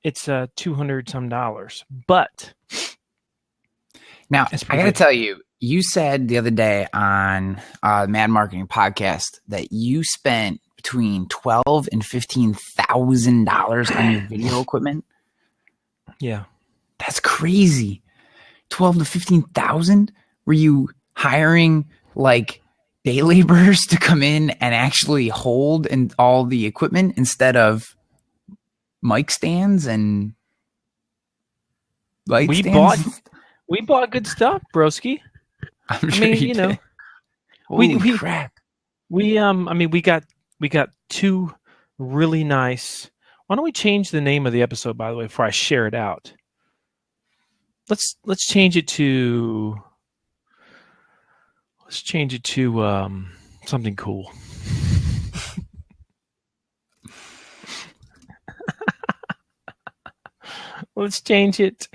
it's $200 some. But now I got to tell you, you said the other day on Mad Marketing Podcast that you spent between $12,000 and $15,000 on your video equipment. Yeah, that's crazy. 12 to 15,000. Were you hiring like day laborers to come in and actually hold and all the equipment instead of mic stands and light stands? We bought good stuff, broski. I'm sure you did. Holy crap. We got two really nice. Why don't we change the name of the episode, by the way, before I share it out? Let's change it to something cool. Let's change it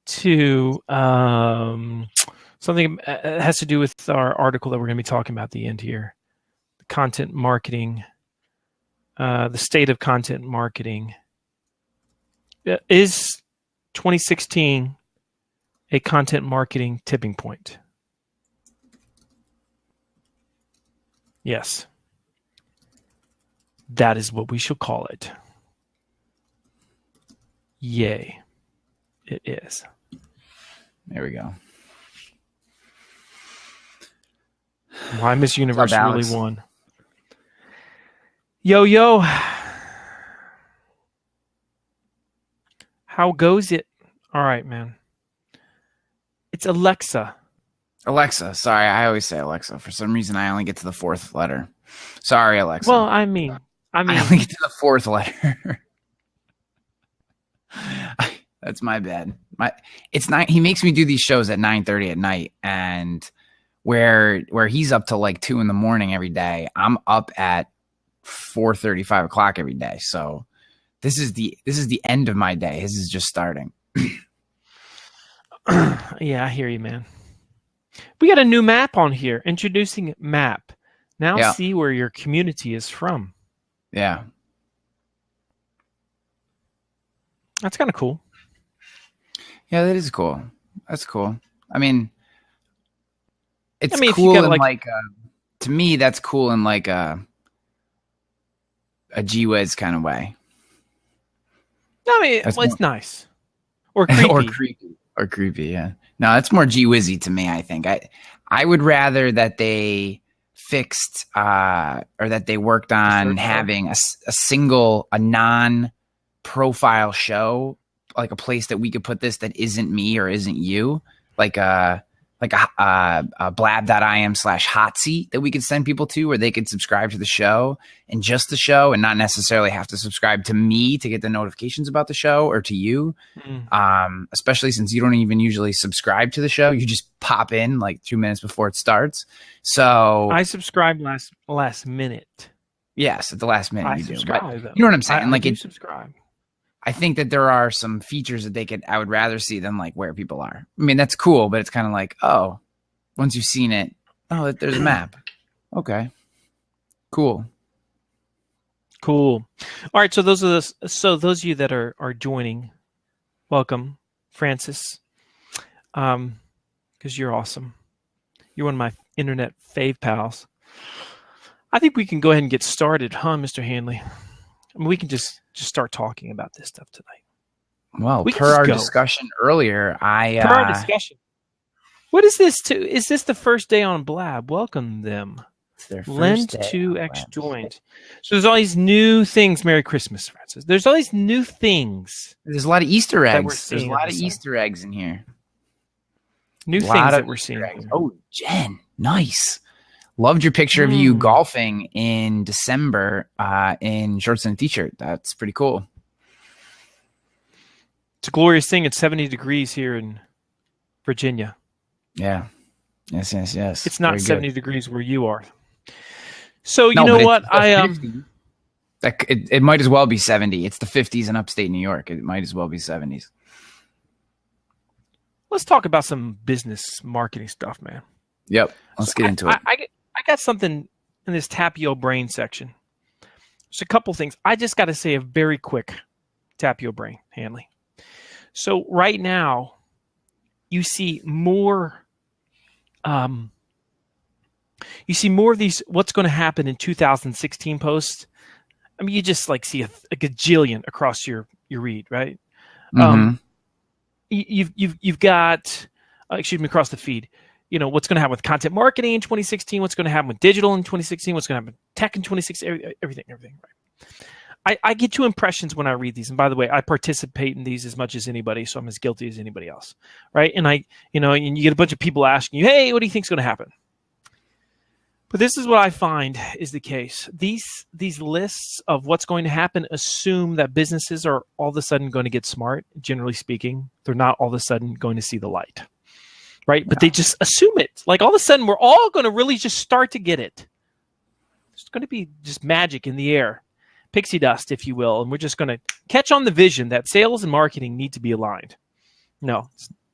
to something that has to do with our article that we're going to be talking about at the end here. Content marketing, the state of content marketing. Is 2016 a content marketing tipping point? Yes. That is what we shall call it. Yay. It is. There we go. Why Miss Universe really won. Yo. How goes it? All right, man. It's Alexa. Alexa. Sorry, I always say Alexa. For some reason, I only get to the fourth letter. Sorry, Alexa. Well, I mean, I only get to the fourth letter. That's my bad. He makes me do these shows at 9:30 at night, and where he's up till like 2 a.m. every day, I'm up at 4:30, 5 o'clock every day. So this is the end of my day. His is just starting. Yeah, I hear you, man. We got a new map on here. Introducing map. Now see where your community is from. Yeah. That's kind of cool. Yeah, that is cool. That's cool. I mean, it's cool in like to me, that's cool in like a G-Wiz kind of way. I mean, it's nice. Or creepy. or creepy, yeah. No, that's more G-Wizzy to me, I think. I would rather that they fixed or that they worked on having a non-profile show, like a place that we could put this that isn't me or isn't you, like a blab.im/hot seat that we could send people to, where they could subscribe to the show and just the show and not necessarily have to subscribe to me to get the notifications about the show or to you. Especially since you don't even usually subscribe to the show. You just pop in like 2 minutes before it starts. So I subscribed last minute. Yes, at the last minute you do. But you know what I'm saying? I subscribe. I think that there are some features that I would rather see than like where people are. I mean, that's cool, but it's kind of like, oh, once you've seen it, oh, there's a map. Okay, cool. All right, so those of you that are joining, welcome, Francis, because you're awesome. You're one of my internet fave pals. I think we can go ahead and get started, huh, Mr. Hanley? I mean, we can just start talking about this stuff tonight. Well, per our discussion earlier, What is this? Is this the first day on Blab? Welcome them. Lend to X joined. So there's all these new things. Merry Christmas, Francis. There's all these new things. There's a lot of Easter eggs. There's a lot of Easter eggs in here. New things that we're seeing. Oh, Jen, nice. Loved your picture of you golfing in December in shorts and a t-shirt. That's pretty cool. It's a glorious thing. It's 70 degrees here in Virginia. Yeah. Yes. It's not 70 degrees where you are. So you know what? It might as well be 70. It's the 50s in upstate New York. It might as well be 70s. Let's talk about some business marketing stuff, man. Yep. Let's get into it. I got something in this Tap Your Brain section. There's a couple things. I just got to say a very quick tap your brain, Hanley. So right now, you see more. You see more of these. What's going to happen in 2016 posts? I mean, you just like see a gajillion across your read, right? Mm-hmm. You've got, across the feed. You know, what's going to happen with content marketing in 2016? What's going to happen with digital in 2016? What's going to happen with tech in 2016? Everything. Right? I get two impressions when I read these. And by the way, I participate in these as much as anybody, so I'm as guilty as anybody else, right? And and you get a bunch of people asking you, hey, what do you think is going to happen? But this is what I find is the case. These lists of what's going to happen assume that businesses are all of a sudden going to get smart. Generally speaking, they're not all of a sudden going to see the light, right? But they just assume it. Like all of a sudden, we're all going to really just start to get it. There's going to be just magic in the air, pixie dust, if you will, and we're just going to catch on the vision that sales and marketing need to be aligned. No,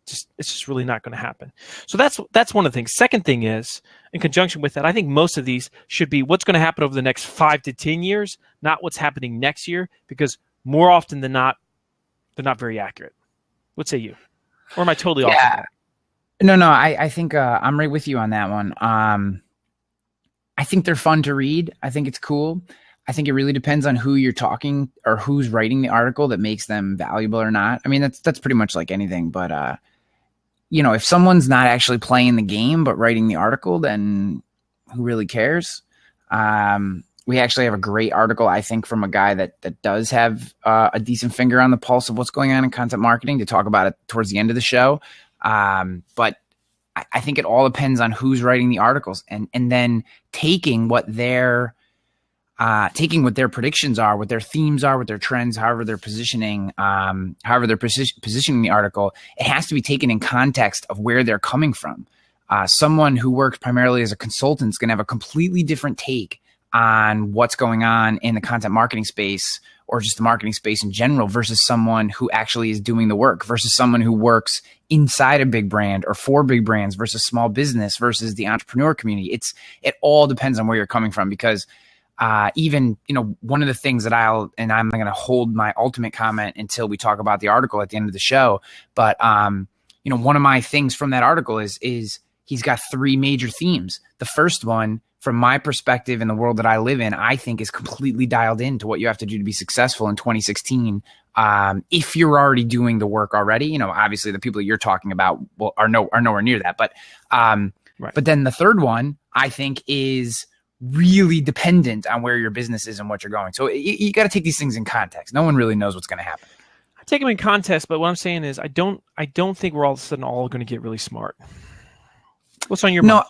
it's just really not going to happen. So that's one of the things. Second thing is, in conjunction with that, I think most of these should be what's going to happen over the next 5 to 10 years, not what's happening next year, because more often than not, they're not very accurate. What say you? Or am I totally off? Yeah. No, I think I'm right with you on that one. I think they're fun to read. I think it's cool. I think it really depends on who you're talking or who's writing the article that makes them valuable or not. I mean, that's pretty much like anything, but if someone's not actually playing the game but writing the article, then who really cares? We actually have a great article, I think, from a guy that does have a decent finger on the pulse of what's going on in content marketing to talk about it towards the end of the show. But I think it all depends on who's writing the articles and then taking what their predictions are, what their themes are, what their trends, however they're positioning the article. It has to be taken in context of where they're coming from. Someone who works primarily as a consultant is going to have a completely different take on what's going on in the content marketing space or just the marketing space in general versus someone who actually is doing the work versus someone who works inside a big brand or for big brands versus small business versus the entrepreneur community. It all depends on where you're coming from because even, one of the things that I'm going to hold my ultimate comment until we talk about the article at the end of the show. But, one of my things from that article is he's got 3 major themes. The first one, from my perspective in the world that I live in, I think is completely dialed into what you have to do to be successful in 2016. If you're already doing the work already, obviously the people that you're talking about are nowhere near that. But, right. But then the third one, I think, is really dependent on where your business is and what you're going. So you got to take these things in context. No one really knows what's going to happen. I take them in context, but what I'm saying is I don't think we're all of a sudden all going to get really smart. What's on your mind?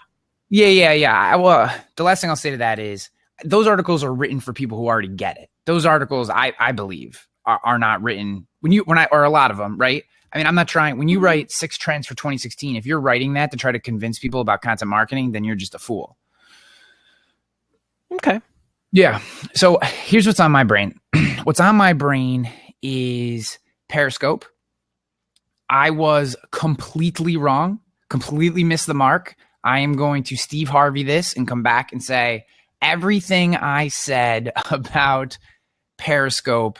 Yeah. Well, the last thing I'll say to that is those articles are written for people who already get it. Those articles, I believe, are not written or a lot of them, right? I mean, I'm not trying. When you write 6 trends for 2016, if you're writing that to try to convince people about content marketing, then you're just a fool. Okay. Yeah. So here's what's on my brain. What's on my brain is Periscope. I was completely wrong, completely missed the mark. I am going to Steve Harvey this and come back and say everything I said about Periscope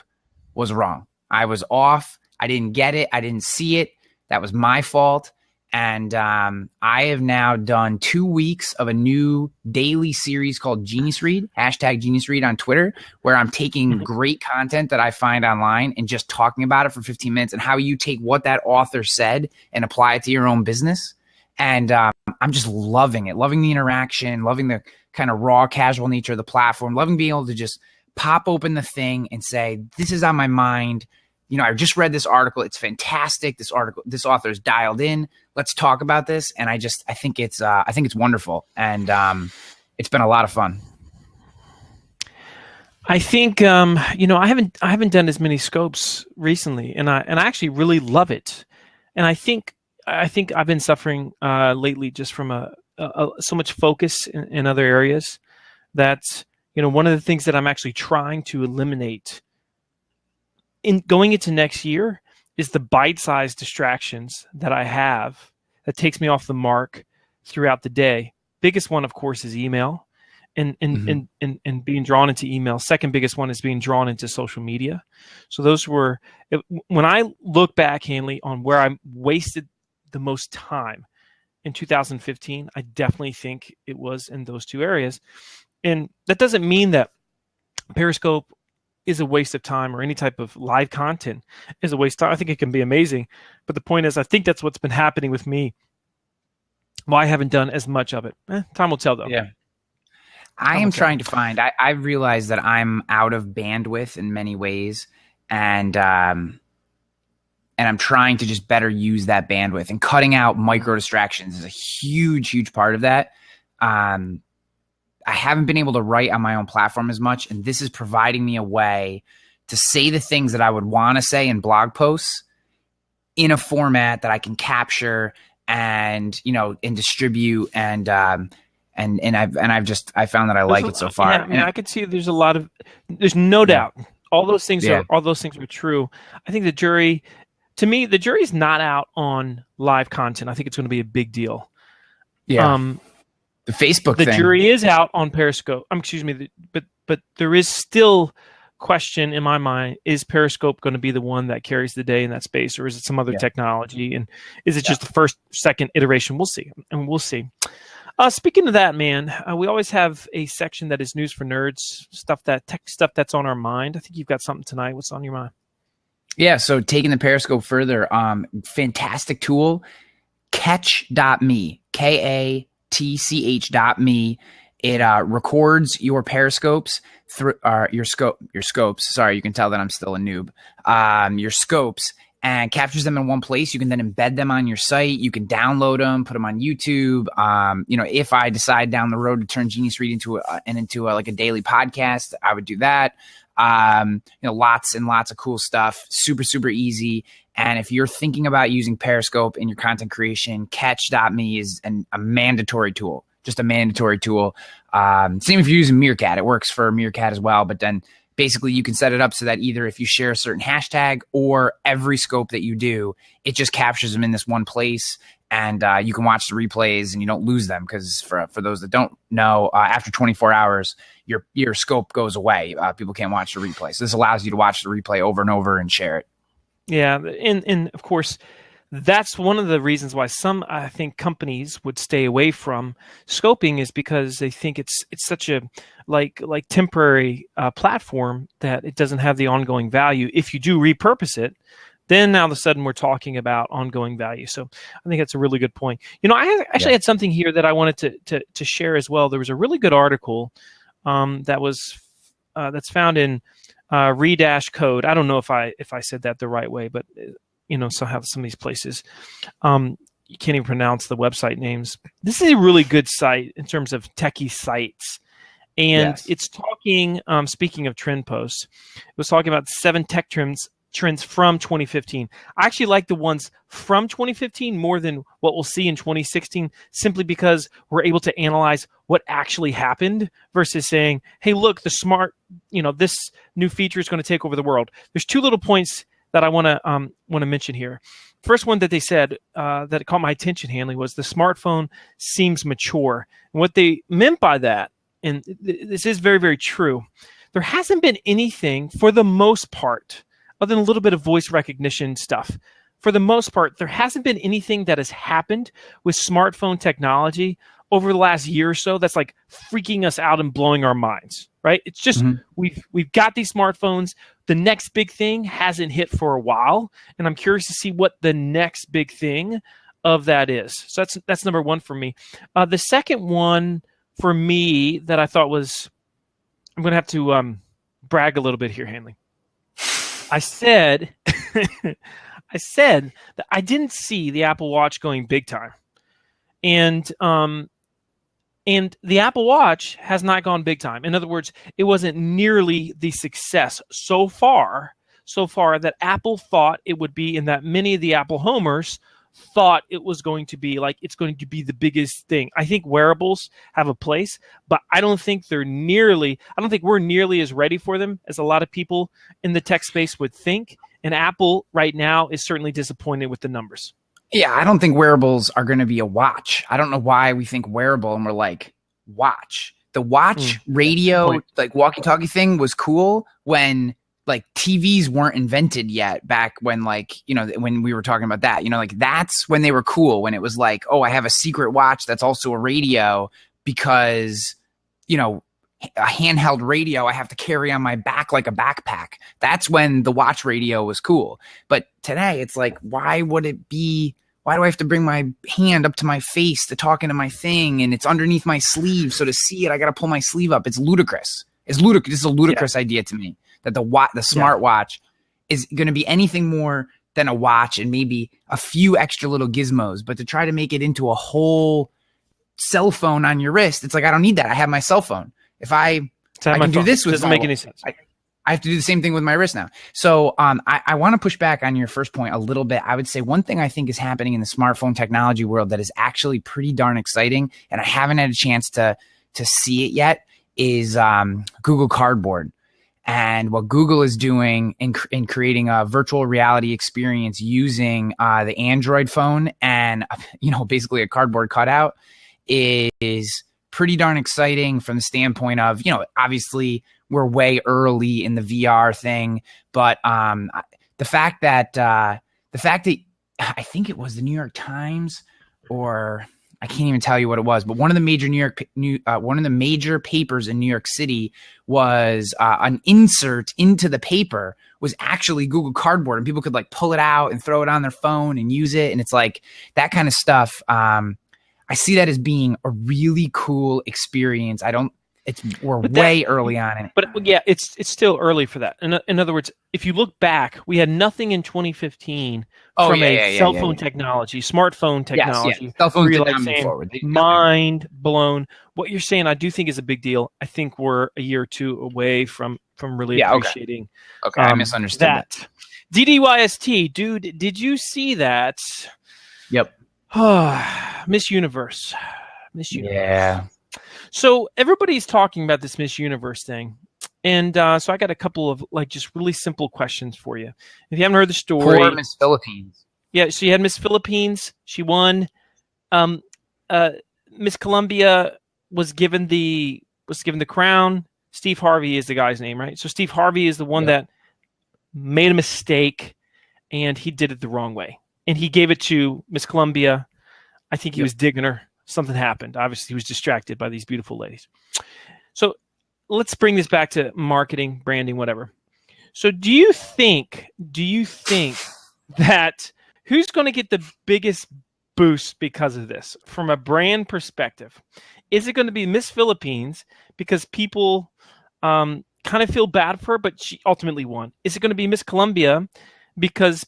was wrong. I was off. I didn't get it. I didn't see it. That was my fault. And I have now done 2 weeks of a new daily series called Genius Read, #GeniusRead on Twitter, where I'm taking great content that I find online and just talking about it for 15 minutes and how you take what that author said and apply it to your own business. And I'm just loving it, loving the interaction, loving the kind of raw, casual nature of the platform, loving being able to just pop open the thing and say, this is on my mind. I just read this article. It's fantastic. This author is dialed in. Let's talk about this. And I think it's wonderful. And it's been a lot of fun. I think, I haven't done as many scopes recently and I actually really love it. And I think I've been suffering lately just from so much focus in other areas that, one of the things that I'm actually trying to eliminate in going into next year is the bite-sized distractions that I have that takes me off the mark throughout the day. Biggest one, of course, is email. and being drawn into email. Second biggest one is being drawn into social media. So those were, when I look back, Hanley, on where I wasted the most time in 2015, I definitely think it was in those two areas. And that doesn't mean that Periscope is a waste of time, or any type of live content is a waste of time. I think it can be amazing. But the point is, I think that's what's been happening with me. Why I haven't done as much of it. Time will tell, though. Yeah. I am trying to find, I realize that I'm out of bandwidth in many ways, and I'm trying to just better use that bandwidth, and cutting out micro distractions is a huge part of that. I haven't been able to write on my own platform as much, and this is providing me a way to say the things that I would want to say in blog posts in a format that I can capture and, and distribute, and I found that I like it so far. Yeah, I mean, I could see there's no doubt. All those things are true. I think the jury's not out on live content. I think it's going to be a big deal. Yeah. The Facebook thing. The jury is out on Periscope. But there is still question in my mind: is Periscope going to be the one that carries the day in that space, or is it some other technology? And is it just the first, second iteration? We'll see. Speaking of that, man, we always have a section that is news for nerds, tech stuff that's on our mind. I think you've got something tonight. What's on your mind? Yeah, so taking the Periscope further, fantastic tool, catch.me, KATCH.me. It records your periscopes through your scopes. Sorry, you can tell that I'm still a noob. Your scopes, and captures them in one place. You can then embed them on your site. You can download them, put them on YouTube. If I decide down the road to turn Genius Read into like a daily podcast, I would do that. Lots and lots of cool stuff. Super easy. And if you're thinking about using Periscope in your content creation, catch.me is a mandatory tool. Just a mandatory tool. Same if you're using Meerkat. It works for Meerkat as well. But then basically you can set it up so that either if you share a certain hashtag or every scope that you do, it just captures them in this one place. And you can watch the replays and you don't lose them, because for those that don't know, after 24 hours, your scope goes away. People can't watch the replay. So this allows you to watch the replay over and over and share it. Yeah, and of course, that's one of the reasons why some, I think, companies would stay away from scoping, is because they think it's such a like temporary platform that it doesn't have the ongoing value. If you do repurpose it, then now all of a sudden we're talking about ongoing value. So I think that's a really good point. I actually had something here that I wanted to share as well. There was a really good article that's found in Re-Code. I don't know if I said that the right way, but somehow some of these places you can't even pronounce the website names. This is a really good site in terms of techie sites, and it's talking. Speaking of trend posts, it was talking about 7 tech trends from 2015. I actually like the ones from 2015 more than what we'll see in 2016, simply because we're able to analyze what actually happened versus saying, hey, look, this new feature is going to take over the world. There's 2 little points that I want to mention here. First one that they said that caught my attention, Hanley, was the smartphone seems mature. And what they meant by that, and this is very, very true, there hasn't been anything, for the most part, other than a little bit of voice recognition stuff. For the most part, there hasn't been anything that has happened with smartphone technology over the last year or so that's like freaking us out and blowing our minds, right? It's just we've got these smartphones. The next big thing hasn't hit for a while, and I'm curious to see what the next big thing of that is. So that's number one for me. The second one for me that I thought was, I'm going to have to brag a little bit here, Hanley. I said that I didn't see the Apple Watch going big time, and the Apple Watch has not gone big time. In other words, it wasn't nearly the success so far that Apple thought it would be, and that many of the Apple homers thought it was going to be. Like, it's going to be the biggest thing. I think wearables have a place, but I don't think we're nearly as ready for them as a lot of people in the tech space would think. And Apple right now is certainly disappointed with the numbers. Yeah, I don't think wearables are going to be a watch. I don't know why we think wearable and we're like, watch. the watch radio, like walkie-talkie thing was cool when like TVs weren't invented yet, back when, like, you know, when we were talking about that, you know, like that's when they were cool, when it was like, oh, I have a secret watch that's also a radio, because, you know, a handheld radio I have to carry on my back like a backpack. That's when the watch radio was cool. But today it's like, why would it be? Why do I have to bring my hand up to my face to talk into my thing, and it's underneath my sleeve, so to see it I got to pull my sleeve up? It's ludicrous. It's ludicrous. This is a ludicrous idea to me, that the smartwatch is going to be anything more than a watch and maybe a few extra little gizmos. But to try to make it into a whole cell phone on your wrist, it's like, I don't need that. I have my cell phone. If I can do this with, doesn't make any sense. I have to do the same thing with my wrist now. So I want to push back on your first point a little bit. I would say one thing I think is happening in the smartphone technology world that is actually pretty darn exciting, and I haven't had a chance to see it yet, is Google Cardboard. And what Google is doing in creating a virtual reality experience using the Android phone and, you know, basically a cardboard cutout is pretty darn exciting from the standpoint of, you know, obviously we're way early in the VR thing, but the fact that I think it was the New York Times, or I can't even tell you what it was, but one of the major papers in New York City was an insert into the paper was actually Google Cardboard, and people could like pull it out and throw it on their phone and use it. And it's like that kind of stuff. I see that as being a really cool experience. We're way early on in it. But yeah, it's still early for that. In other words, if you look back, we had nothing in 2015 from cell phone technology, smartphone technology. Yes. Cell phones did not move forward. Mind blown. What you're saying, I do think is a big deal. I think we're a year or two away from really appreciating. Okay, I misunderstood that. DDYST, dude, did you see that? Yep. Miss Universe. Yeah. So everybody's talking about this Miss Universe thing. And so I got a couple of like just really simple questions for you. If you haven't heard the story. Poor Miss Philippines. Yeah, so you had Miss Philippines. She won. Miss Columbia was given the crown. Steve Harvey is the guy's name, right? So Steve Harvey is the one that made a mistake, and he did it the wrong way. And he gave it to Miss Columbia. I think he was digging her. Something happened. Obviously, he was distracted by these beautiful ladies. So let's bring this back to marketing, branding, whatever. So do you think that who's going to get the biggest boost because of this from a brand perspective? Is it going to be Miss Philippines because people kind of feel bad for her, but she ultimately won? Is it going to be Miss Columbia because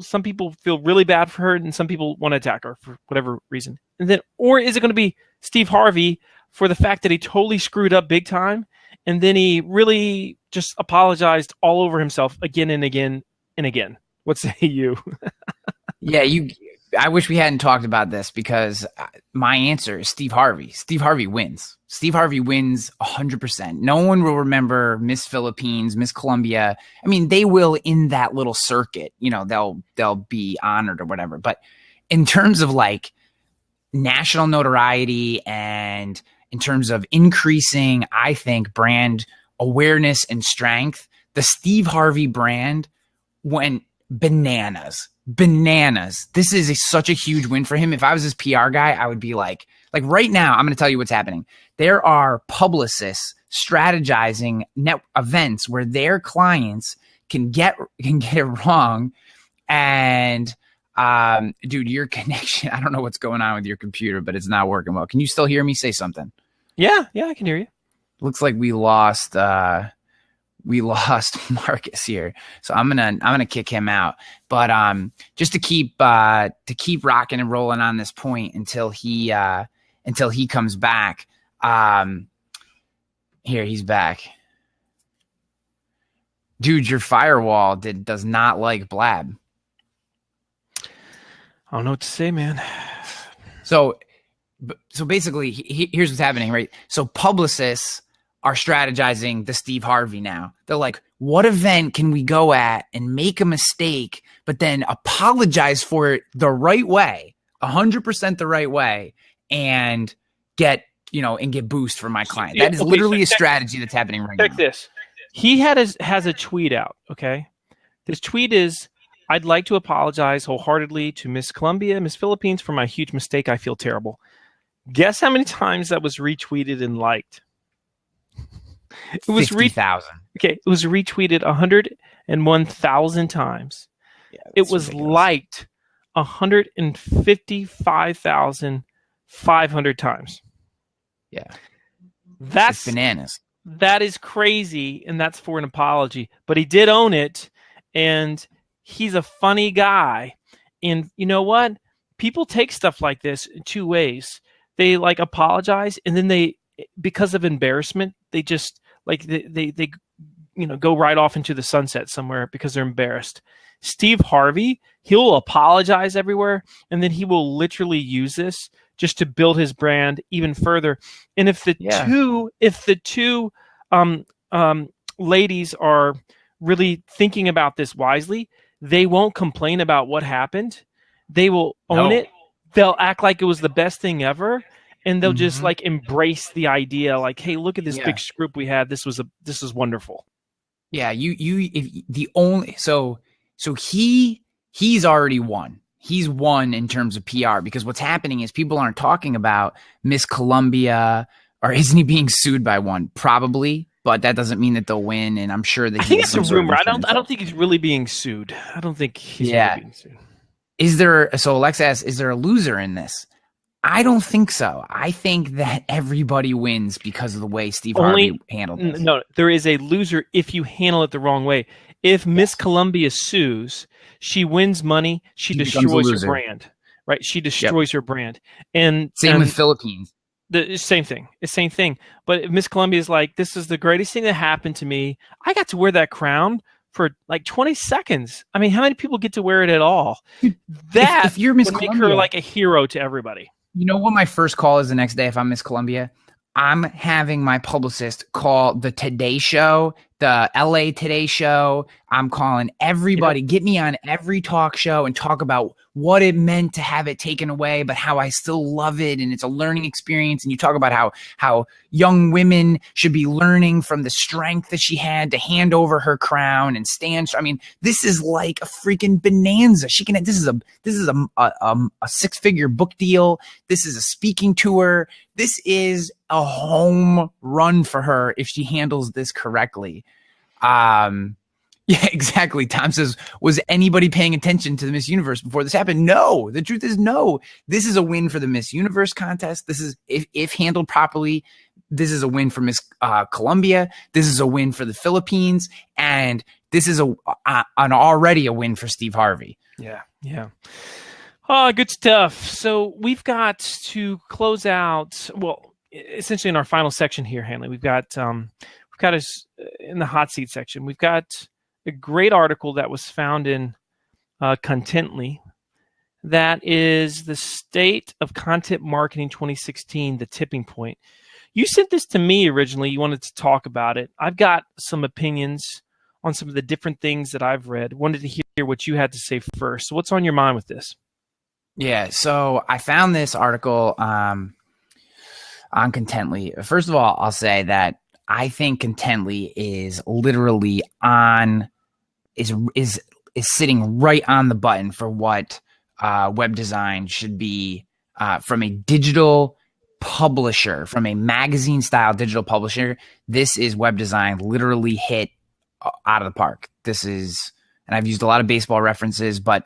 some people feel really bad for her and some people want to attack her for whatever reason? And then, or is it going to be Steve Harvey for the fact that he totally screwed up big time and then he really just apologized all over himself again and again and again? What say you? Yeah, I wish we hadn't talked about this, because my answer is Steve Harvey. Steve Harvey wins. Steve Harvey wins 100%. No one will remember Miss Philippines, Miss Columbia. I mean, they will in that little circuit. You know, they'll be honored or whatever. But in terms of like national notoriety and in terms of increasing, I think, brand awareness and strength, the Steve Harvey brand went bananas. This is such a huge win for him. If I was his PR guy, I would be like right now, I'm going to tell you what's happening. There are publicists strategizing net events where their clients can get it wrong. And dude, your connection, I don't know what's going on with your computer, but it's not working well. Can you still hear me say something? Yeah, I can hear you. Looks like we lost Marcus here, so I'm gonna kick him out. But just to keep rocking and rolling on this point until he comes back. Here, he's back. Dude, your firewall does not like Blab. I don't know what to say, man. So basically, here's what's happening, right? So publicists are strategizing the Steve Harvey now. They're like, what event can we go at and make a mistake, but then apologize for it the right way, 100% the right way, and get and get boost for my client. Yeah, That is okay, literally so a strategy that's happening right now. check this. He has a tweet out. Okay, this tweet is, "I'd like to apologize wholeheartedly to Miss Colombia, Miss Philippines for my huge mistake. I feel terrible." Guess how many times that was retweeted and liked? It was 50,000. Okay, it was retweeted 101,000 times. Yeah, it was ridiculous. liked 155,500 times. Yeah, That's it's bananas. That is crazy, and that's for an apology. But he did own it, and he's a funny guy. And you know what? People take stuff like this in two ways. They like apologize, and then they, because of embarrassment, they just like they go right off into the sunset somewhere because they're embarrassed. Steve Harvey, he'll apologize everywhere, and then he will literally use this just to build his brand even further. And if the two ladies are really thinking about this wisely, they won't complain about what happened. They will own it. They'll act like it was the best thing ever, and they'll just like embrace the idea, like, "Hey, look at this big group we had. This was wonderful." Yeah, so he's already won. He's won in terms of PR, because what's happening is people aren't talking about Miss Columbia, or isn't he being sued by one? Probably, but that doesn't mean that they'll win. And I'm sure that I think it's a rumor. I don't think he's really being sued. I don't think he's really being sued. So Alexa asks, is there a loser in this? I don't think so. I think that everybody wins because of the way Steve Harvey handled this. No, there is a loser if you handle it the wrong way. If Miss Columbia sues, she wins money. She destroys her brand, right? She destroys her brand. And same with Philippines. The same thing. The same thing. But if Miss Columbia is like, "This is the greatest thing that happened to me. I got to wear that crown for like 20 seconds. I mean, how many people get to wear it at all?" That if you're Miss would Columbia, make her like a hero to everybody. You know what my first call is the next day if I'm Miss Columbia? I'm having my publicist call the Today Show, the LA Today Show. I'm calling everybody. Yep. Get me on every talk show and talk about what it meant to have it taken away, but how I still love it, and it's a learning experience. And you talk about how young women should be learning from the strength that she had to hand over her crown and stand. I mean, this is like a freaking bonanza. This is a six-figure book deal. This is a speaking tour. This is a home run for her if she handles this correctly. Yeah, exactly. Tom says, was anybody paying attention to the Miss Universe before this happened? No. The truth is no. This is a win for the Miss Universe contest. This is, if handled properly, this is a win for Miss Columbia. This is a win for the Philippines. And this is an already a win for Steve Harvey. Yeah. Oh, good stuff. So we've got to close out, well, essentially in our final section here, Hanley, we've got us in the hot seat section. We've got a great article that was found in Contently. That is the State of Content Marketing 2016, the tipping point. You sent this to me originally. You wanted to talk about it. I've got some opinions on some of the different things that I've read. Wanted to hear what you had to say first. So what's on your mind with this? Yeah, so I found this article on Contently. First of all, I'll say that I think Contently is literally is sitting right on the button for what web design should be from a digital publisher, from a magazine style digital publisher. This is web design literally hit out of the park. This is, and I've used a lot of baseball references, but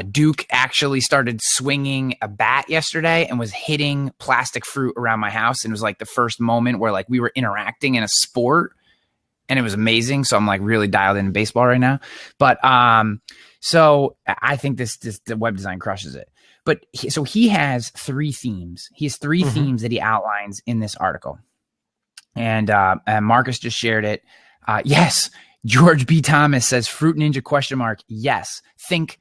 Duke actually started swinging a bat yesterday and was hitting plastic fruit around my house. And it was like the first moment where like we were interacting in a sport, and it was amazing. So I'm like really dialed into baseball right now. But so I think the web design crushes it. But so he has three themes. He has three themes that he outlines in this article. And Marcus just shared it. Yes. George B. Thomas says Fruit Ninja ? Yes. Think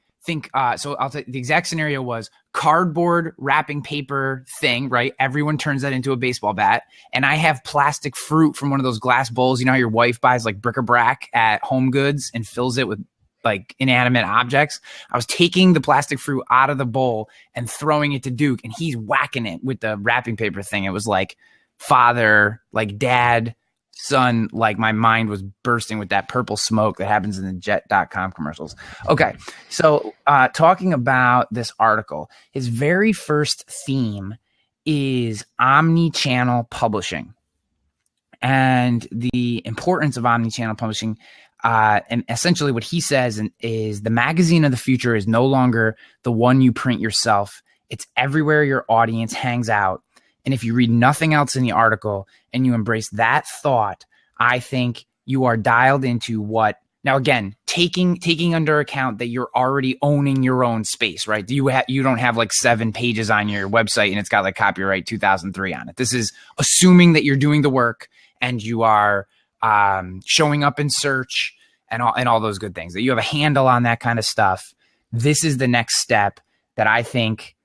so I'll the exact scenario was cardboard wrapping paper thing, right? Everyone turns that into a baseball bat. And I have plastic fruit from one of those glass bowls. You know how your wife buys like bric-a-brac at Home Goods and fills it with like inanimate objects? I was taking the plastic fruit out of the bowl and throwing it to Duke, and he's whacking it with the wrapping paper thing. It was like father, like dad, son, like my mind was bursting with that purple smoke that happens in the jet.com commercials. Okay. So talking about this article, his very first theme is omni-channel publishing and the importance of omni-channel publishing. And essentially what he says is the magazine of the future is no longer the one you print yourself. It's everywhere your audience hangs out. And if you read nothing else in the article and you embrace that thought, I think you are dialed into what now, again, taking under account that you're already owning your own space, right? You don't have like 7 pages on your website and it's got like copyright 2003 on it. This is assuming that you're doing the work and you are showing up in search and all those good things, that you have a handle on that kind of stuff. This is the next step that I think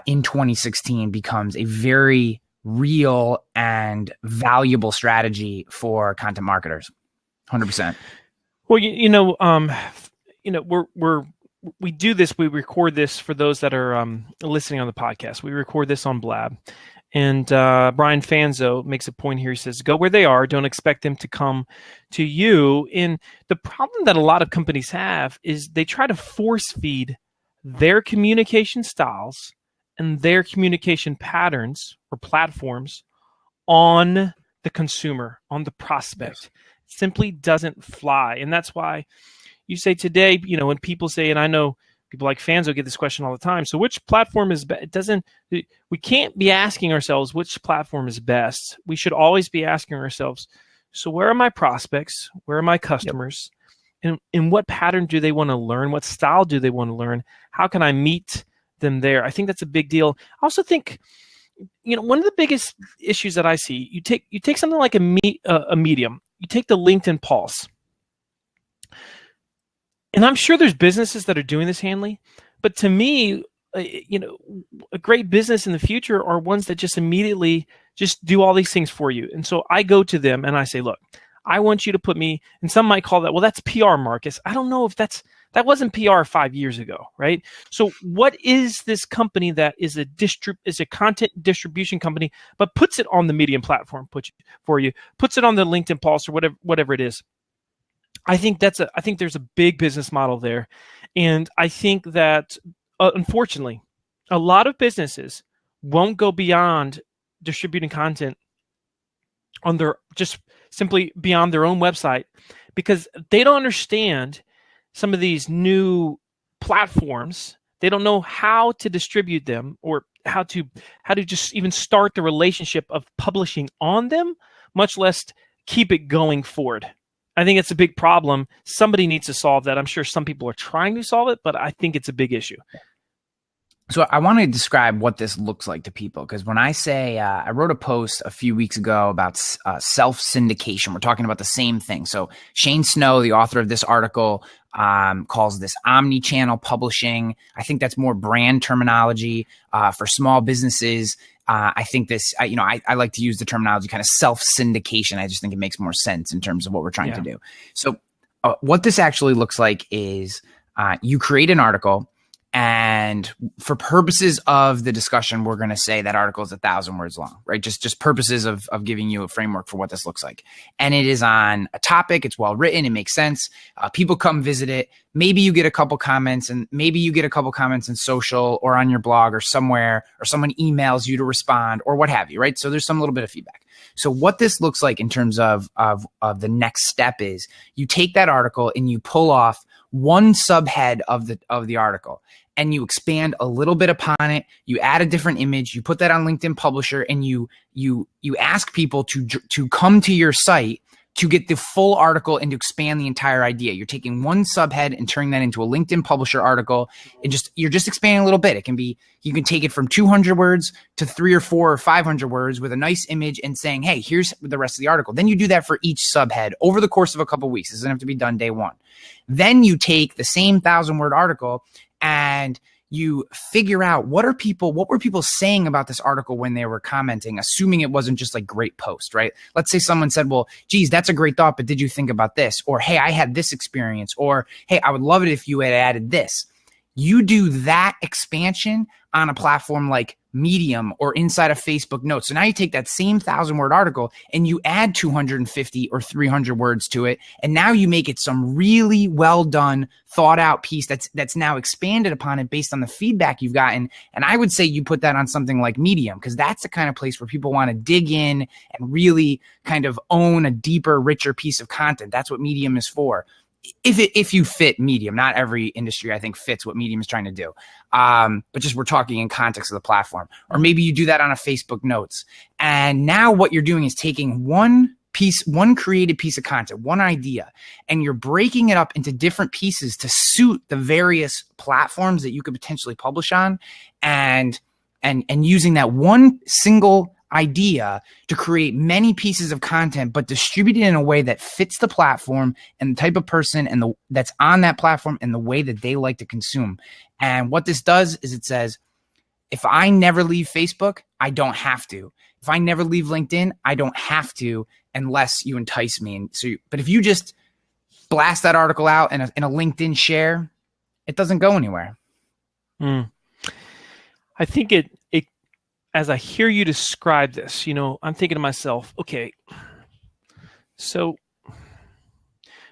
in 2016 becomes a very real and valuable strategy for content marketers. 100%. Well, we do this. We record this for those that are listening on the podcast. We record this on Blab. And Brian Fanzo makes a point here. He says, go where they are. Don't expect them to come to you. And the problem that a lot of companies have is they try to force feed their communication styles and their communication patterns or platforms on the consumer, on the prospect. Yes. Simply doesn't fly. And that's why you say today, when people say, and I know people like Fanzo get this question all the time, so which platform is best? We can't be asking ourselves which platform is best. We should always be asking ourselves, so where are my prospects? Where are my customers? Yep. And what pattern do they want to learn? What style do they want to learn? How can I meet them there? I think that's a big deal. I also think, one of the biggest issues that I see, you take something like a Medium, you take the LinkedIn Pulse, and I'm sure there's businesses that are doing this, Hanley, but to me, a great business in the future are ones that just immediately just do all these things for you. And so I go to them and I say, look, I want you to put me, and some might call that, well, that's PR, Marcus. I don't know if that wasn't PR 5 years ago, right? So what is this company that is a content distribution company, but puts it on the Medium platform for you, puts it on the LinkedIn Pulse or whatever it is? I think there's a big business model there. And I think that, unfortunately, a lot of businesses won't go beyond distributing content on just simply beyond their own website because they don't understand some of these new platforms. They don't know how to distribute them or how to just even start the relationship of publishing on them, much less keep it going forward. I think it's a big problem. Somebody needs to solve that. I'm sure some people are trying to solve it, but I think it's a big issue. So I want to describe what this looks like to people, because when I say I wrote a post a few weeks ago about self-syndication, we're talking about the same thing. So Shane Snow, the author of this article, calls this omni-channel publishing. I think that's more brand terminology for small businesses. I think this, I like to use the terminology kind of self-syndication. I just think it makes more sense in terms of what we're trying to do. So what this actually looks like is you create an article. And for purposes of the discussion, we're going to say that article is 1,000 words long, right? Just purposes of giving you a framework for what this looks like. And it is on a topic. It's well written. It makes sense. People come visit it. Maybe you get a couple comments, and maybe you get a couple comments in social or on your blog or somewhere, or someone emails you to respond or what have you, right? So there's some little bit of feedback. So what this looks like in terms of the next step is you take that article and you pull off one subhead of the article, and you expand a little bit upon it. You add a different image. You put that on LinkedIn Publisher, and you ask people to come to your site to get the full article and to expand the entire idea. You're taking one subhead and turning that into a LinkedIn Publisher article, and you're just expanding a little bit. It can be, you can take it from 200 words to 300 or 400 or 500 words with a nice image and saying, hey, here's the rest of the article. Then you do that for each subhead over the course of a couple of weeks. It doesn't have to be done day one. Then you take the same 1,000-word article and you figure out what were people saying about this article when they were commenting, assuming it wasn't just like great post, right? Let's say someone said, well, geez, that's a great thought, but did you think about this? Or, hey, I had this experience. Or, hey, I would love it if you had added this. You do that expansion on a platform like Medium or inside of Facebook Notes. So now you take that same 1,000-word article and you add 250 or 300 words to it, and now you make it some really well done, thought out piece that's now expanded upon it based on the feedback you've gotten. And I would say you put that on something like Medium, because that's the kind of place where people want to dig in and really kind of own a deeper, richer piece of content. That's what Medium is for. If you fit Medium. Not every industry, I think, fits what Medium is trying to do. But just we're talking in context of the platform. Or maybe you do that on a Facebook Notes. And now what you're doing is taking one created piece of content, one idea, and you're breaking it up into different pieces to suit the various platforms that you could potentially publish on, and using that one single idea to create many pieces of content, but distribute it in a way that fits the platform and the type of person that's on that platform and the way that they like to consume. And what this does is it says, if I never leave Facebook, I don't have to. If I never leave LinkedIn, I don't have to, unless you entice me. And so, but if you just blast that article out in a LinkedIn share, it doesn't go anywhere. I think it as I hear you describe this, I'm thinking to myself, okay, so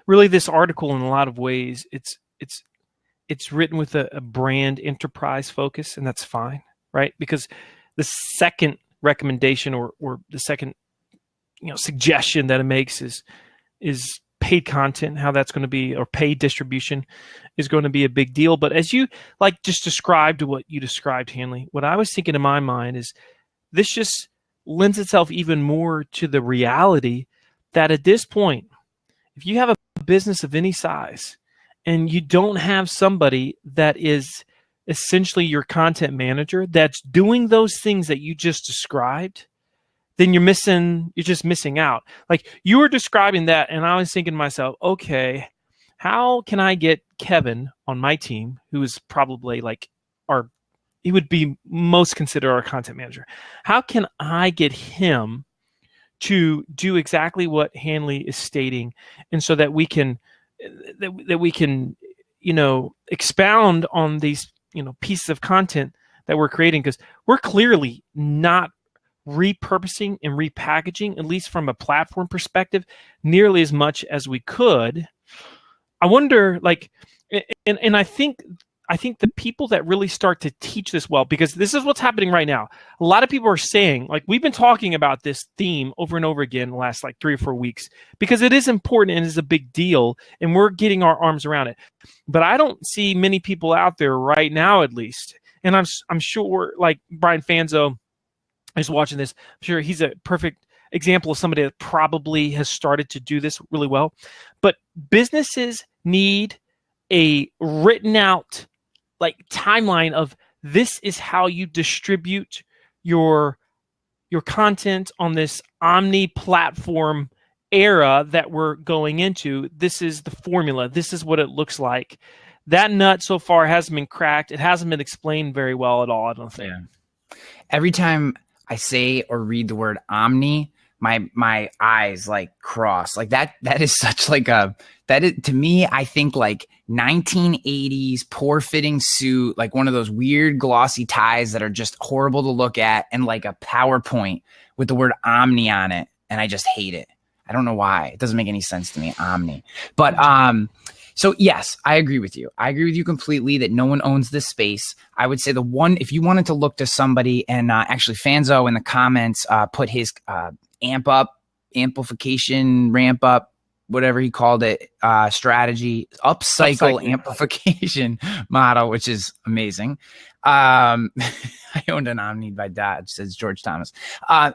really this article in a lot of ways, it's written with a brand enterprise focus, and that's fine, right? Because the second recommendation or the second suggestion that it makes is paid content, how that's going to be, or paid distribution is going to be a big deal. But as you just described what you described, Hanley, what I was thinking in my mind is this just lends itself even more to the reality that at this point, if you have a business of any size and you don't have somebody that is essentially your content manager that's doing those things that you just described, then you're just missing out. Like you were describing that, and I was thinking to myself, okay, how can I get Kevin on my team, who is probably he would be most considered our content manager. How can I get him to do exactly what Hanley is stating, and so that we can expound on these pieces of content that we're creating, because we're clearly not repurposing and repackaging, at least from a platform perspective, nearly as much as we could. I wonder, and I think the people that really start to teach this well, because this is what's happening right now. A lot of people are saying, we've been talking about this theme over and over again the last 3 or 4 weeks, because it is important and is a big deal, and we're getting our arms around it. But I don't see many people out there right now, at least, and I'm sure Brian Fanzo is watching this. I'm sure he's a perfect example of somebody that probably has started to do this really well. But businesses need a written out timeline of this is how you distribute your content on this omni-platform era that we're going into. This is the formula. This is what it looks like. That nut so far hasn't been cracked. It hasn't been explained very well at all, I don't think. Yeah. Every time I say or read the word omni, my eyes cross. That is such to me, I think 1980s poor fitting suit, one of those weird glossy ties that are just horrible to look at, and a PowerPoint with the word omni on it, and I just hate it. I don't know why. It doesn't make any sense to me, omni. But so yes, I agree with you. I agree with you completely that no one owns this space. I would say if you wanted to look to somebody, and actually Fanzo in the comments put his amplification, ramp up, whatever he called it, strategy, upcycle amplification model, which is amazing. I owned an Omni by Dodge, says George Thomas.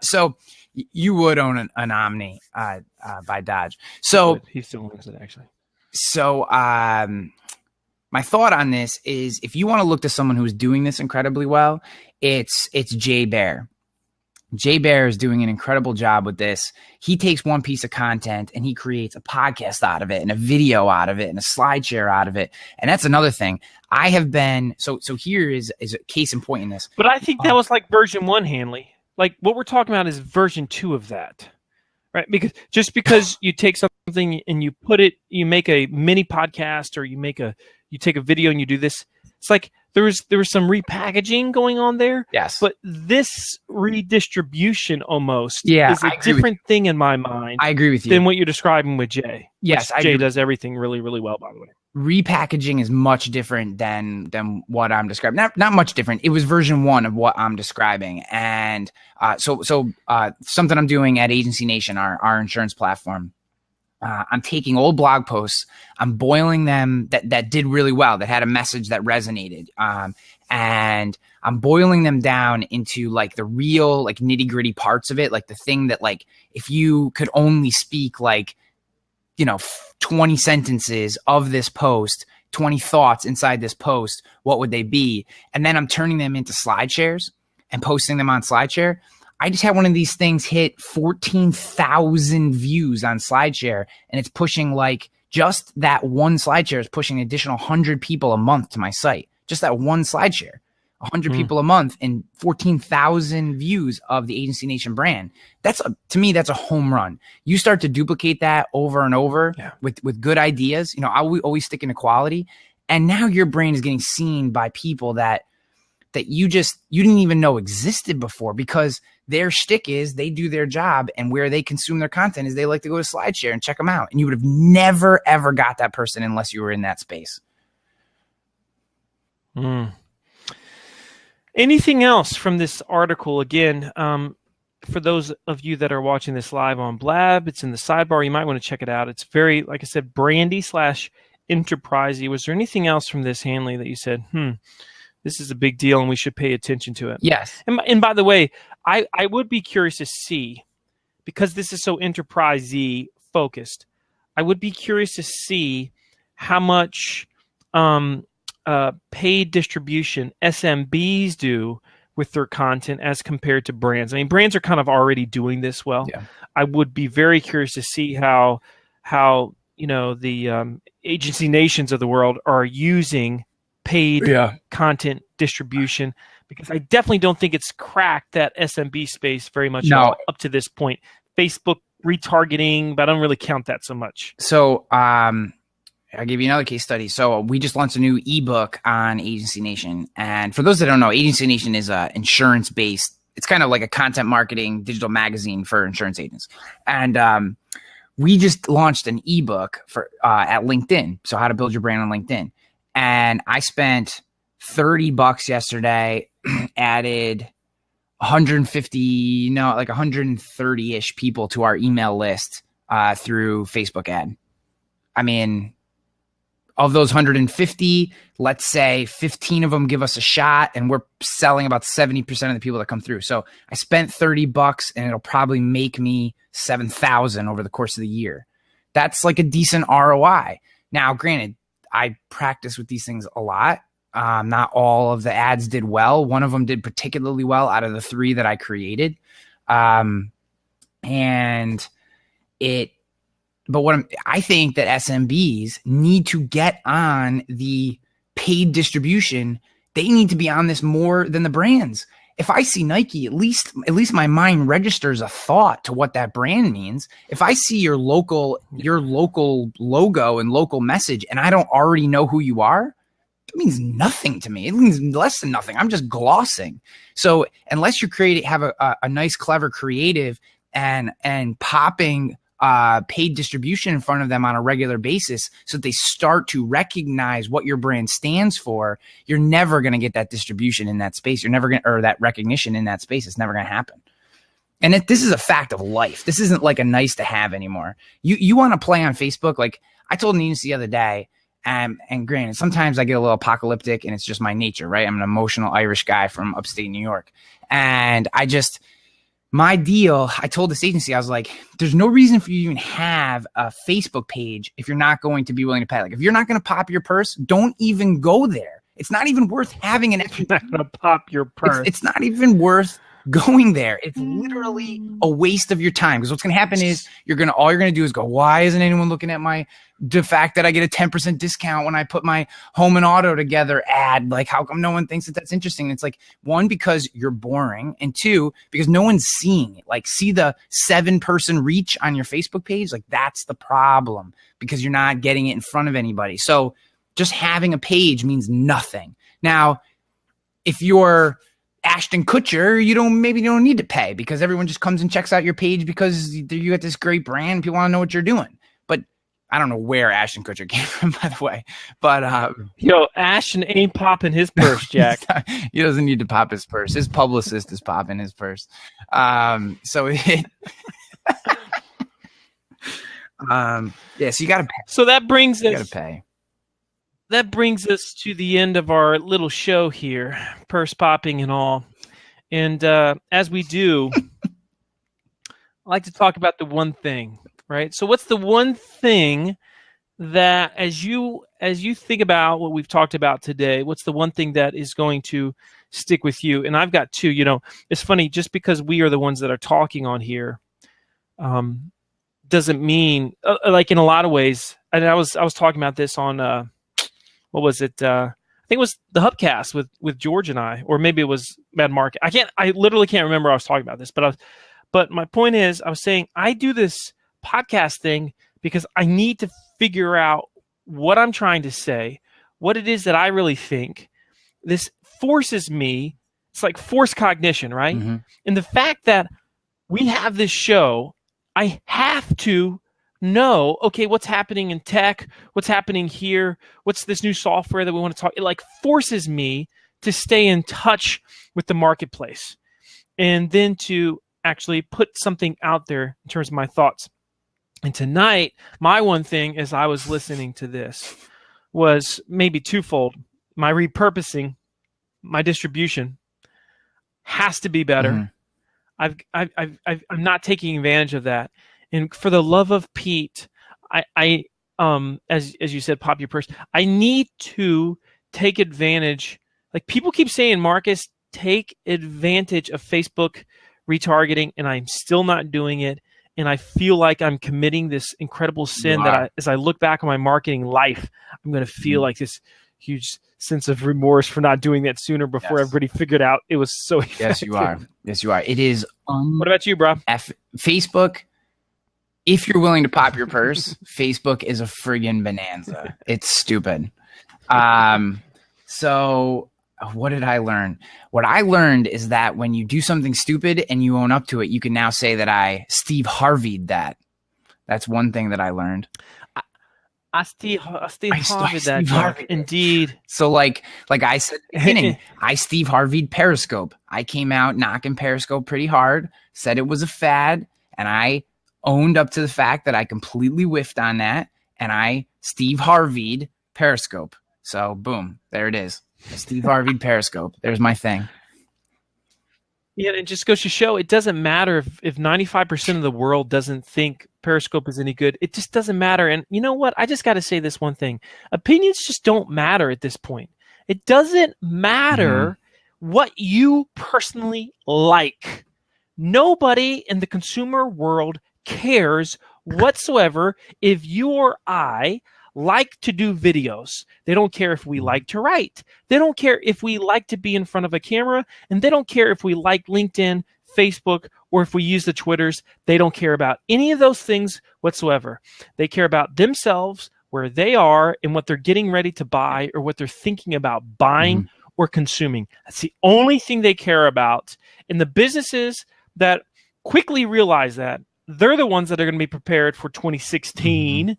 So you would own an Omni by Dodge. So he still owns it, actually. So my thought on this is, if you want to look to someone who's doing this incredibly well, it's Jay Baer. Jay Baer is doing an incredible job with this. He takes one piece of content and he creates a podcast out of it, and a video out of it, and a SlideShare out of it. And that's another thing. I have been so here is a case in point in this. But I think that was version 1, Hanley. What we're talking about is version 2 of that. Right? Because you take something and you make a mini podcast, or you take a video and you do this, It's like there was some repackaging going on there. Yes. But this redistribution almost Yeah, is a different thing in my mind. I agree with you. Than what you're describing with Jay. Yes, Jay does everything really, really well, by the way. Repackaging is much different than what I'm describing. Not much different. It was version 1 of what I'm describing. And so something I'm doing at Agency Nation, our insurance platform. I'm taking old blog posts, I'm boiling them that did really well, that had a message that resonated. And I'm boiling them down into like the real, like nitty gritty parts of it. Like the thing that, like, if you could only speak like, 20 sentences of this post, 20 thoughts inside this post, what would they be? And then I'm turning them into slide shares and posting them on SlideShare. I just had one of these things hit 14,000 views on SlideShare, and it's pushing, like, just that one SlideShare is pushing an additional 100 people a month to my site. Just that one SlideShare, 100 people a month and 14,000 views of the Agency Nation brand. To me, that's a home run. You start to duplicate that over and over with good ideas. I always stick into quality, and now your brand is getting seen by people that you didn't even know existed before, because their shtick is they do their job, and where they consume their content is they like to go to SlideShare and check them out. And you would have never, ever got that person unless you were in that space. Anything else from this article? Again, for those of you that are watching this live on Blab, it's in the sidebar. You might want to check it out. It's very, like I said, brandy/enterprisey. Was there anything else from this, Hanley, that you said, this is a big deal and we should pay attention to it? Yes. And by the way, I would be curious to see, because this is so enterprisey focused, I would be curious to see how much paid distribution SMBs do with their content as compared to brands. I mean, brands are kind of already doing this well. Yeah. I would be very curious to see how the Agency Nations of the world are using paid content distribution, because I definitely don't think it's cracked that SMB space very much up to this point. Facebook retargeting, but I don't really count that so much. So I'll give you another case study. So we just launched a new ebook on Agency Nation. And for those that don't know, Agency Nation is a insurance-based, it's kind of like a content marketing digital magazine for insurance agents. And we just launched an ebook for at LinkedIn. So how to build your brand on LinkedIn. And I spent $30 yesterday, added 130-ish people to our email list through Facebook ad. I mean, of those 150, let's say 15 of them give us a shot, and we're selling about 70% of the people that come through. So I spent $30 and it'll probably make me 7,000 over the course of the year. That's like a decent ROI. Now, granted, I practice with these things a lot. Not all of the ads did well. One of them did particularly well out of the 3 that I created. I think that SMBs need to get on the paid distribution. They need to be on this more than the brands. If I see Nike, at least my mind registers a thought to what that brand means. If I see your local logo and local message, and I don't already know who you are, it means nothing to me. It means less than nothing. I'm just glossing. So unless you have a nice, clever creative and popping paid distribution in front of them on a regular basis, so that they start to recognize what your brand stands for, you're never going to get that distribution in that space. You're never going to, or that recognition in that space. It's never going to happen. And this is a fact of life. This isn't like a nice to have anymore. You want to play on Facebook. Like I told an agency the other day, and granted, sometimes I get a little apocalyptic, and it's just my nature, right? I'm an emotional Irish guy from upstate New York. And my deal, I told this agency, I was like, there's no reason for you to even have a Facebook page if you're not going to be willing to pay. Like, if you're not going to pop your purse, don't even go there. It's not even worth having an extra. You're not going to pop your purse. It's not even worth going there. It's literally a waste of your time, because what's going to happen is all you're going to do is go, why isn't anyone looking at the fact that I get a 10% discount when I put my home and auto together ad? Like, how come no one thinks that that's interesting? And it's like, 1, because you're boring, and 2, because no one's seeing it. Like, see the 7-person reach on your Facebook page? Like, that's the problem, because you're not getting it in front of anybody. So just having a page means nothing. Now, if you're Ashton Kutcher, you don't need to pay because everyone just comes and checks out your page because you got this great brand. People want to know what you're doing. But I don't know where Ashton Kutcher came from, by the way. But Ashton ain't popping his purse, Jack. He doesn't need to pop his purse. His publicist is popping his purse. So you got to pay. So that brings You us. got to pay. That brings us to the end of our little show here, purse popping and all. And as we do, I like to talk about the one thing, right? So what's the one thing that as you think about what we've talked about today, what's the one thing that is going to stick with you? And I've got two. It's funny, just because we are the ones that are talking on here, doesn't mean like in a lot of ways. And I was talking about this on what was it? I think it was the Hubcast with George and I, or maybe it was Mad Market. I literally can't remember I was talking about this, but my point is, I was saying I do this podcast thing because I need to figure out what I'm trying to say, what it is that I really think. This forces me. It's like forced cognition, right? Mm-hmm. And the fact that we have this show, I have to know, okay, what's happening in tech, what's happening here, what's this new software that we want to talk. It like forces me to stay in touch with the marketplace and then to actually put something out there in terms of my thoughts. And tonight, my one thing as I was listening to this was maybe twofold. My repurposing, my distribution has to be better. Mm-hmm. I'm not taking advantage of that. And for the love of Pete, I as you said, pop your purse. I need to take advantage. Like people keep saying, Marcus, take advantage of Facebook retargeting, and I'm still not doing it. And I feel like I'm committing this incredible sin that as I look back on my marketing life, I'm going to feel like this huge sense of remorse for not doing that sooner before everybody figured out it was so effective. Yes, you are. Yes, you are. It is. What about you, bro? Facebook. If you're willing to pop your purse, Facebook is a friggin' bonanza. It's stupid. So what did I learn? What I learned is that when you do something stupid and you own up to it, you can now say that I Steve Harvey'd that. That's one thing that I learned. I Steve Harvey'd that. Indeed. So like I said at the beginning, I Steve Harvey'd Periscope. I came out knocking Periscope pretty hard, said it was a fad, and I owned up to the fact that I completely whiffed on that, and I Steve Harvey'd Periscope. So boom, there it is. Steve Harvey'd Periscope. There's my thing. Yeah, it just goes to show it doesn't matter if 95% of the world doesn't think Periscope is any good. It just doesn't matter. And you know what? I just got to say this one thing. Opinions just don't matter at this point. It doesn't matter what you personally like. Nobody in the consumer world cares whatsoever if you or I like to do videos. They don't care if we like to write. They don't care if we like to be in front of a camera, and they don't care if we like LinkedIn, Facebook, or if we use the Twitters. They don't care about any of those things whatsoever. They care about themselves, where they are, and what they're getting ready to buy or what they're thinking about buying or consuming. That's the only thing they care about. And the businesses that quickly realize that, they're the ones that are going to be prepared for 2016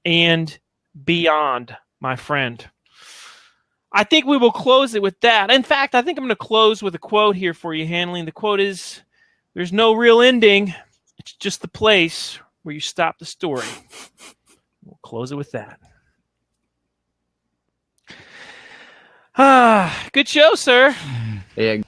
and beyond, my friend. I think we will close it with that. In fact, I think I'm going to close with a quote here for you, Hanley. The quote is, "There's no real ending. It's just the place where you stop the story." We'll close it with that. Good show, sir. Yeah.